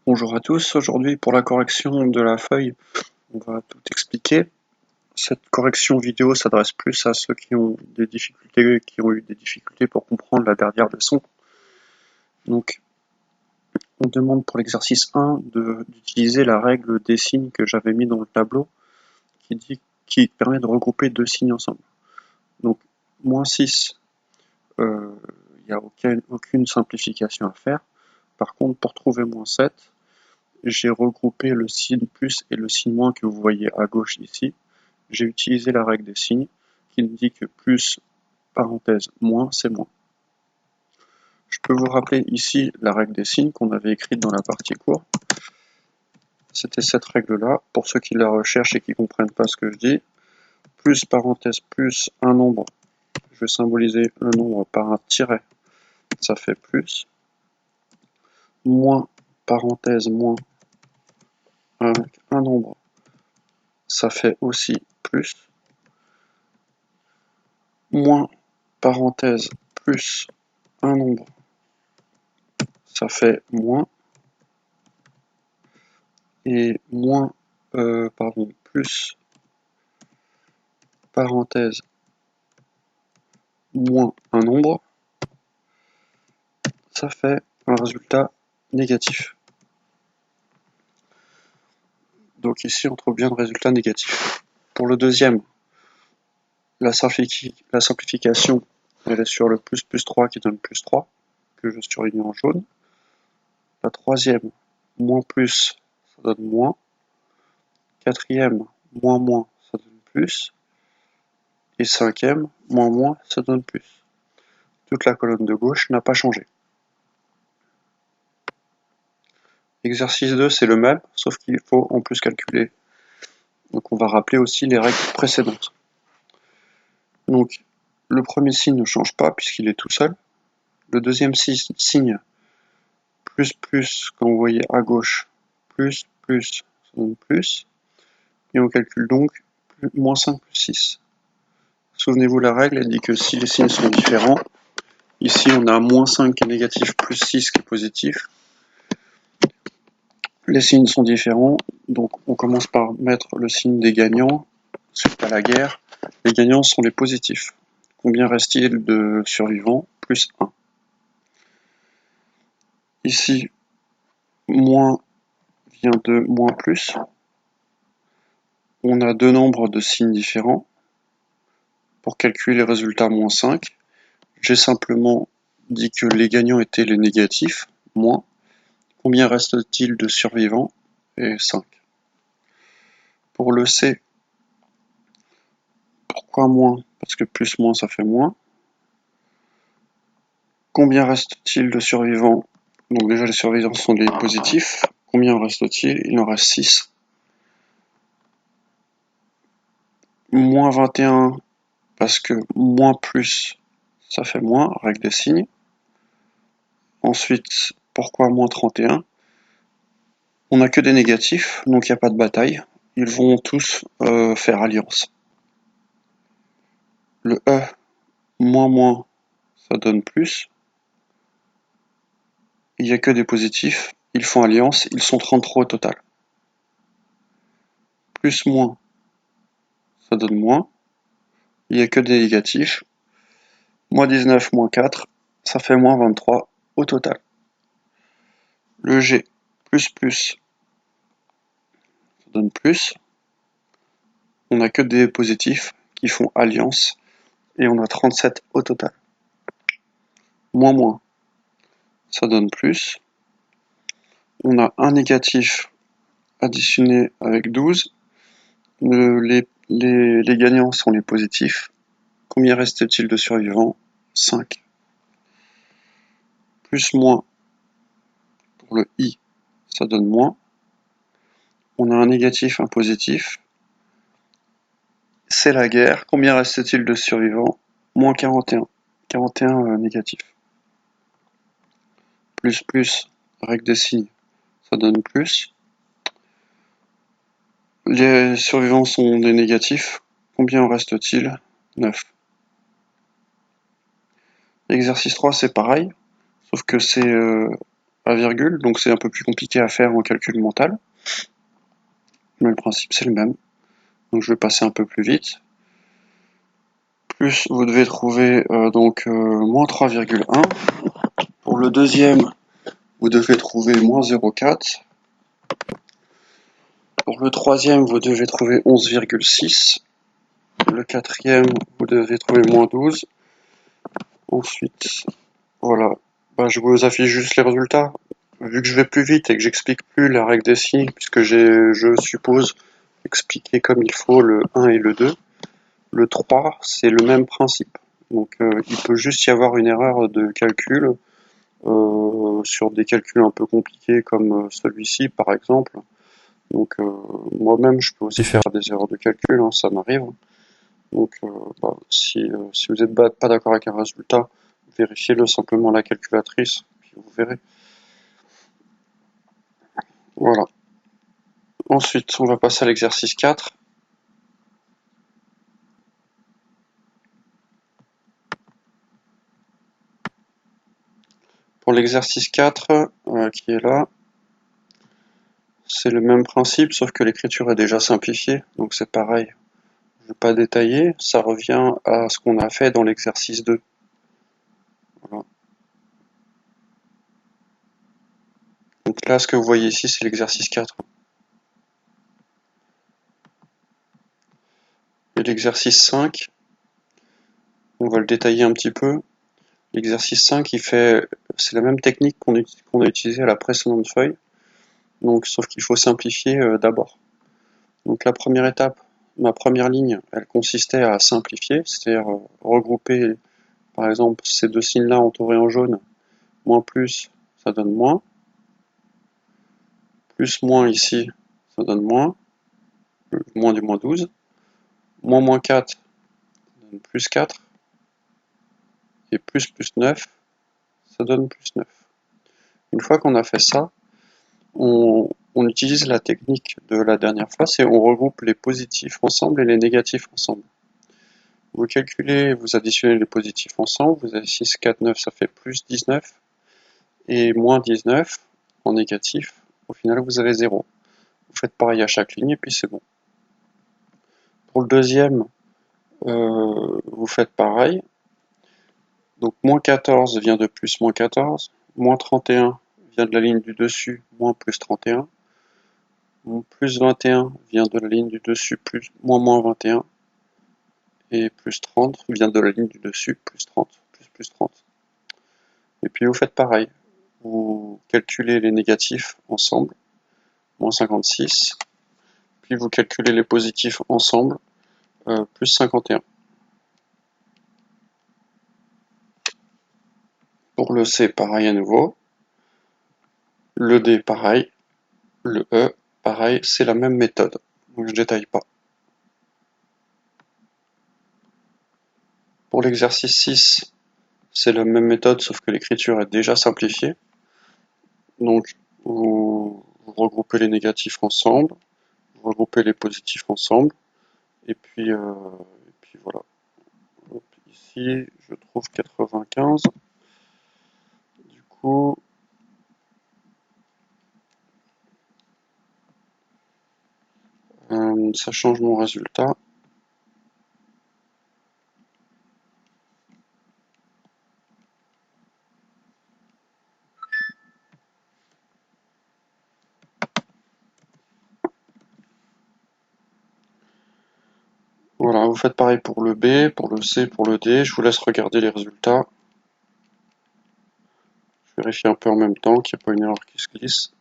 Bonjour à tous, aujourd'hui pour la correction de la feuille, on va tout expliquer. Cette correction vidéo s'adresse plus à ceux qui ont eu des difficultés pour comprendre la dernière leçon. Donc, on demande pour l'exercice 1 d'utiliser la règle des signes que j'avais mis dans le tableau, qui permet de regrouper deux signes ensemble. Donc, moins 6, il n'y a aucune simplification à faire. Par contre, pour trouver moins 7, j'ai regroupé le signe plus et le signe moins que vous voyez à gauche ici. J'ai utilisé la règle des signes qui nous dit que plus, parenthèse, moins, c'est moins. Je peux vous rappeler ici la règle des signes qu'on avait écrite dans la partie cours. C'était cette règle-là. Pour ceux qui la recherchent et qui ne comprennent pas ce que je dis, plus, parenthèse, plus un nombre, je vais symboliser le nombre par un tiret, ça fait plus. Moins, parenthèse, moins, avec un nombre, ça fait aussi plus. Moins, parenthèse, plus un nombre, ça fait moins. Et moins, plus, parenthèse, moins un nombre, ça fait un résultat négatif. Donc ici, on trouve bien le résultat négatif. Pour le deuxième, la simplification, elle est sur le plus 3 qui donne plus 3, que je surligne en jaune. La troisième, moins plus, ça donne moins. Quatrième, moins moins, ça donne plus. Et cinquième, moins moins, ça donne plus. Toute la colonne de gauche n'a pas changé. L'exercice 2, c'est le même, sauf qu'il faut en plus calculer. Donc on va rappeler aussi les règles précédentes. Donc le premier signe ne change pas puisqu'il est tout seul. Le deuxième signe, plus plus, comme vous voyez à gauche, plus plus, ça donne plus. Et on calcule donc moins 5 plus 6. Souvenez-vous, la règle, elle dit que si les signes sont différents, ici on a moins 5 qui est négatif, plus 6 qui est positif. Les signes sont différents, donc on commence par mettre le signe des gagnants suite à la guerre. Les gagnants sont les positifs. Combien reste-t-il de survivants? Plus 1. Ici, moins vient de moins plus. On a deux nombres de signes différents. Pour calculer les résultats moins 5, j'ai simplement dit que les gagnants étaient les négatifs, moins. Combien reste-t-il de survivants? Et 5. Pour le C, pourquoi moins? Parce que plus moins ça fait moins. Combien reste-t-il de survivants? Donc déjà les survivants sont les positifs. Combien reste-t-il? Il en reste 6. Moins 21, parce que moins plus, ça fait moins, règle des signes. Ensuite, pourquoi moins 31? On n'a que des négatifs, donc il n'y a pas de bataille. Ils vont tous faire alliance. Le E, moins moins, ça donne plus. Il n'y a que des positifs, ils font alliance, ils sont 33 au total. Plus moins, ça donne moins. Il n'y a que des négatifs. Moins 19, moins 4, ça fait moins 23 au total. Le G, plus, ça donne plus. On n'a que des positifs qui font alliance et on a 37 au total. Moins moins, ça donne plus. On a un négatif additionné avec 12. Les gagnants sont les positifs. Combien reste-t-il de survivants? 5. Plus moins pour le I, ça donne moins. On a un négatif, un positif. C'est la guerre. Combien reste-t-il de survivants? Moins 41. 41 négatif. Plus, règle des signes, ça donne plus. Les survivants sont des négatifs. Combien en reste-t-il? 9. L'exercice 3, c'est pareil, sauf que c'est la virgule, donc c'est un peu plus compliqué à faire en calcul mental. Mais le principe c'est le même. Donc je vais passer un peu plus vite. Plus vous devez trouver moins 3,1. Pour le deuxième, vous devez trouver moins 0,4. Pour le troisième, vous devez trouver 11,6. Le quatrième, vous devez trouver moins 12. Ensuite, voilà. Je vous affiche juste les résultats. Vu que je vais plus vite et que j'explique plus la règle des signes, puisque je suppose, expliquer comme il faut le 1 et le 2, le 3, c'est le même principe. Donc il peut juste y avoir une erreur de calcul sur des calculs un peu compliqués comme celui-ci par exemple. Donc moi-même je peux aussi faire des erreurs de calcul, hein, ça m'arrive. Donc si vous n'êtes pas d'accord avec un résultat, vérifiez-le simplement à la calculatrice, puis vous verrez. Voilà. Ensuite, on va passer à l'exercice 4. Pour l'exercice 4, qui est là, c'est le même principe, sauf que l'écriture est déjà simplifiée, donc c'est pareil. Je ne vais pas détailler, ça revient à ce qu'on a fait dans l'exercice 2. Voilà. Donc là, ce que vous voyez ici, c'est l'exercice 4. Et l'exercice 5, on va le détailler un petit peu. L'exercice 5, c'est la même technique qu'on a utilisée à la précédente feuille, donc sauf qu'il faut simplifier d'abord. Donc la première étape, ma première ligne, elle consistait à simplifier, c'est-à-dire regrouper, par exemple, ces deux signes-là entourés en jaune, moins plus, ça donne moins, plus moins ici, ça donne moins, moins du moins 12, moins 4, ça donne plus 4, et plus 9, ça donne plus 9. Une fois qu'on a fait ça, on utilise la technique de la dernière fois, c'est on regroupe les positifs ensemble et les négatifs ensemble. Vous calculez, vous additionnez les positifs ensemble, vous avez 6, 4, 9, ça fait plus 19, et moins 19 en négatif, au final vous avez 0. Vous faites pareil à chaque ligne et puis c'est bon. Pour le deuxième, vous faites pareil. Donc moins 14 vient de plus moins 14, moins 31 vient de la ligne du dessus, moins plus 31, plus 21 vient de la ligne du dessus, moins 21, et plus 30 vient de la ligne du dessus, plus 30, plus 30. Et puis vous faites pareil. Vous calculez les négatifs ensemble, moins 56, puis vous calculez les positifs ensemble, plus 51. Pour le C, pareil à nouveau. Le D, pareil. Le E, pareil. C'est la même méthode. Donc je ne détaille pas. Pour l'exercice 6, c'est la même méthode, sauf que l'écriture est déjà simplifiée. Donc vous regroupez les négatifs ensemble, vous regroupez les positifs ensemble, et puis voilà. Donc, ici, je trouve 95. Du coup, ça change mon résultat. Voilà, vous faites pareil pour le B, pour le C, pour le D. Je vous laisse regarder les résultats. Je vérifie un peu en même temps qu'il n'y a pas une erreur qui se glisse.